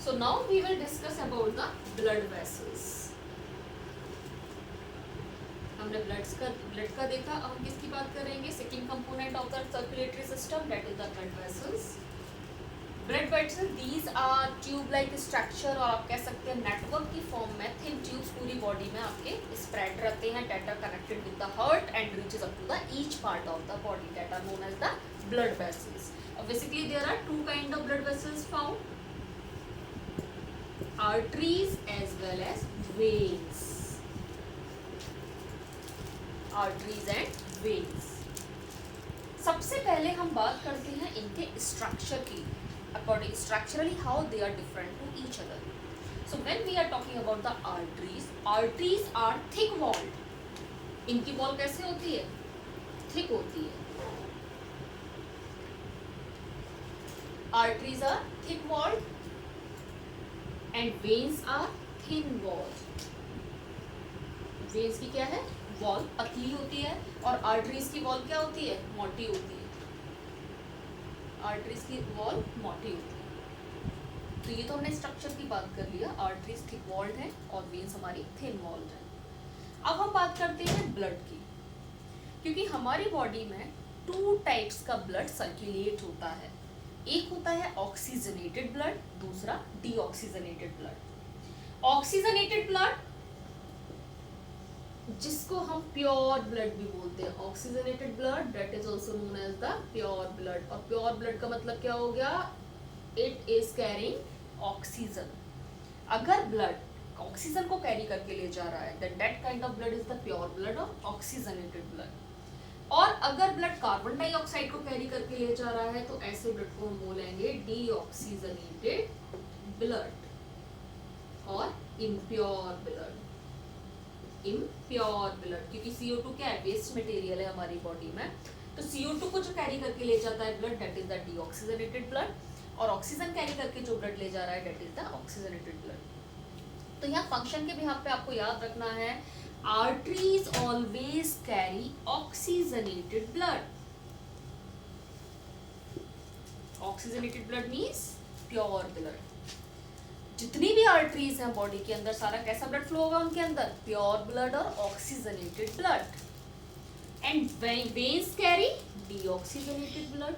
So now we will discuss about the blood vessels. हमने blood का देखा, अब हम किसकी बात करेंगे? Second component of the circulatory system, that is the blood vessels. Blood vessels these are tube like structure, और आप कह सकते हैं नेटवर्क की फॉर्म में थिन ट्यूब्स पूरी बॉडी में आपके स्प्रेड रहते हैं, that are connected with the heart and reaches up to the each part of the body, that are known as the blood vessels. Basically there are two kind of blood vessels found, arteries as well as veins. Arteries and veins. सबसे पहले हम बात करते हैं इनके structure की. According structurally how they are different to each other. So when we are talking about the arteries, arteries are thick walled. इनकी wall कैसे होती है? थिक होती है. Arteries are thick walled and veins are thin walled. Veins की क्या है? Wall पतली होती है, और आर्टरीज की वॉल क्या होती है? मोटी होती है. आर्टरीज की वॉल मोटी होती है. तो ये तो हमने स्ट्रक्चर की बात कर लिया. आर्टरीज थिक वॉल्ड है और वेन्स हमारी थिन वॉल्ड है. अब हम बात करते हैं ब्लड की, क्योंकि हमारी बॉडी में टू टाइप्स का ब्लड सर्कुलेट होता है. एक होता है ऑक्सीजनेटेड ब्लड, दूसरा डीऑक्सीजनेटेड ब्लड. ऑक्सीजनेटेड ब्लड जिसको हम प्योर ब्लड भी बोलते हैं, oxygenated blood that is also known as the pure blood. और प्योर ब्लड का मतलब क्या हो गया? It is carrying oxygen. अगर ब्लड ऑक्सीजन को कैरी करके ले जा रहा है, then that kind of blood is the pure blood और ऑक्सीजनेटेड ब्लड. और अगर ब्लड कार्बन डाइऑक्साइड को कैरी करके ले जा रहा है, तो ऐसे ब्लड को हम बोलेंगे डीऑक्सीजनेटेड ब्लड और इम्प्योर ब्लड. इम्प्योर ब्लड, क्योंकि CO2 क्या है? वेस्ट मटेरियल है हमारी बॉडी में. तो CO2 को जो कैरी करके ले जाता है blood, that is the deoxygenated blood, और ऑक्सीजन कैरी करके जो ब्लड ले जा रहा है, that is the oxygenated blood. तो यहाँ फंक्शन के बिहाफ पे आपको याद रखना है, arteries always carry oxygenated blood. Oxygenated blood means pure blood. जितनी भी आर्टरीज हैं बॉडी के अंदर, सारा कैसा ब्लड फ्लो होगा उनके अंदर? प्योर ब्लड और oxygenated blood. And veins carry deoxygenated blood.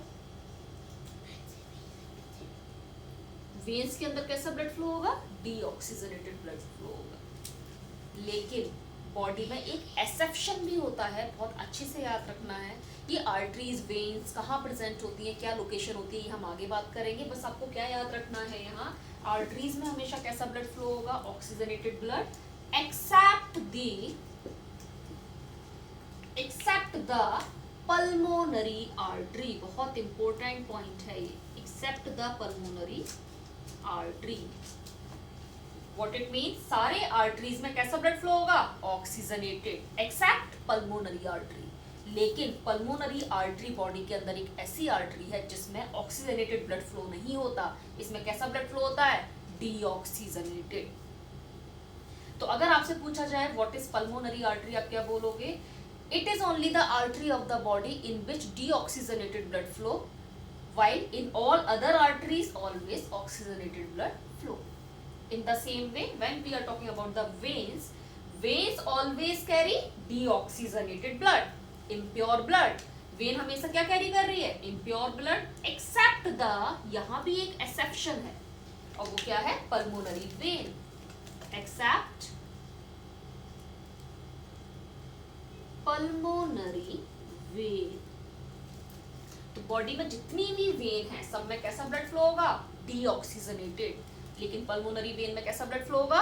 Veins के अंदर कैसा ब्लड फ्लो होगा? डीऑक्सीजनेटेड ब्लड फ्लो होगा. लेकिन बॉडी में एक एक्सेप्शन भी होता है, बहुत अच्छे से याद रखना है. ये आर्टरीज वेन्स कहाँ प्रेजेंट होती है, क्या लोकेशन होती है, ये हम आगे बात करेंगे. बस आपको क्या याद रखना है, यहाँ आर्टरीज में हमेशा कैसा ब्लड फ्लो होगा? Oxygenated blood. Except the pulmonary artery. बहुत इंपॉर्टेंट पॉइंट है ये, except the pulmonary artery. What it means? सारे आर्टरीज में कैसा ब्लड फ्लो होगा? Oxygenated, except pulmonary artery. लेकिन पल्मोनरी आर्टरी बॉडी के अंदर एक ऐसी आर्टरी है जिसमें ऑक्सीजनेटेड ब्लड फ्लो नहीं होता. इसमें कैसा ब्लड फ्लो होता है? डीऑक्सीजनेटेड. तो अगर आपसे पूछा जाए व्हाट इज पल्मोनरी आर्टरी, आप क्या बोलोगे? It is only the artery of the body in which deoxygenated blood flow, while in all other arteries always oxygenated blood flow. In the same way, when we are talking about the veins, veins always carry deoxygenated blood, impure blood. When हमेशा क्या carry कर रही है? Impure blood. Except the, यहाँ भी एक exception है, और वो क्या है? Pulmonary vein. Accept pulmonary vein. तो बॉडी में जितनी भी वेन है, सब में कैसा ब्लड फ्लो होगा? डीऑक्सीजनेटेड. लेकिन पल्मोनरी वेन में कैसा ब्लड फ्लो होगा?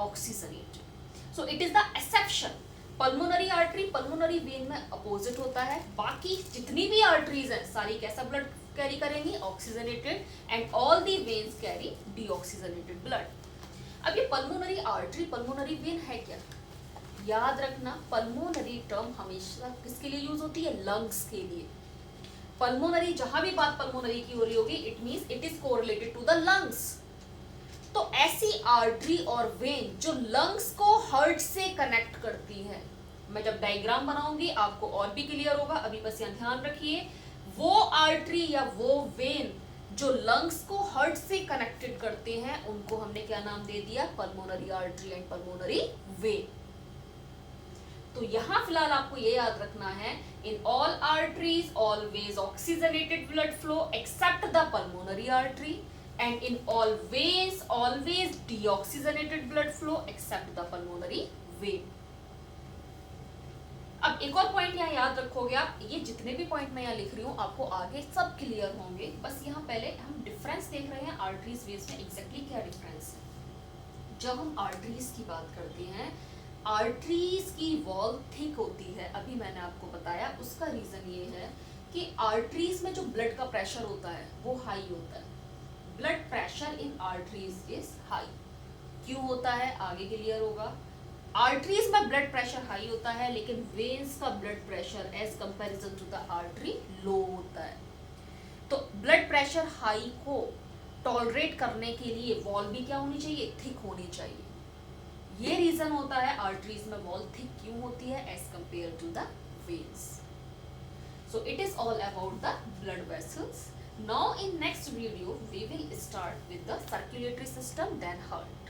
Oxygenated. So it is the exception. Pulmonary artery pulmonary vein में अपोजिट होता है. बाकी जितनी भी आर्टरीज हैं, सारी कैसा ब्लड कैरी करेंगी? Oxygenated. And all the veins carry deoxygenated blood. अब ये पल्मोनरी आर्टरी पल्मोनरी वेन है क्या? याद रखना, पल्मोनरी टर्म हमेशा किसके लिए यूज होती है? लंग्स के लिए. पल्मोनरी, जहां भी बात पल्मोनरी की हो रही होगी, it means it is correlated to the lungs. तो ऐसी आर्टरी और वेन जो लंग्स को हार्ट से कनेक्ट करती है, मैं जब डायग्राम बनाऊंगी आपको और भी क्लियर होगा. अभी बस यहाँ ध्यान रखिए, वो आर्टरी या वो वेन जो लंग्स को हार्ट से कनेक्टेड करते हैं उनको हमने क्या नाम दे दिया, pulmonary artery and pulmonary vein. तो यहां फिलहाल आपको ये याद रखना है, in all arteries always oxygenated blood flow except the pulmonary artery, and in all veins always deoxygenated blood flow except the pulmonary vein। अब एक और पॉइंट यहाँ याद रखोगे आप, ये जितने भी पॉइंट मैं यहाँ लिख रही हूँ आपको आगे सब क्लियर होंगे, बस यहाँ पहले हम डिफरेंस देख रहे हैं आर्टरीज वेन्स में एग्जैक्टली क्या डिफरेंस है। जब हम आर्टरीज की बात करते हैं, आर्टरीज की वॉल थिक होती है, अभी मैंने आपको बताया, उसका रीजन ये है कि आर्टरीज में जो ब्लड का प्रेशर होता है वो हाई होता है। Blood pressure in arteries is high. क्यों होता है आगे क्लियर होगा। आर्टरीज में ब्लड प्रेशर हाई होता है लेकिन वेन्स का blood pressure as comparison to the artery low होता है। तो ब्लड प्रेशर हाई को टॉलरेट करने के लिए वॉल भी क्या होनी चाहिए, थिक होनी चाहिए। ये रीजन होता है आर्टरीज में वॉल थिक क्यों होती है as compare to the veins. So it is all about the blood vessels. Now in next video we will start with the circulatory system, then heart.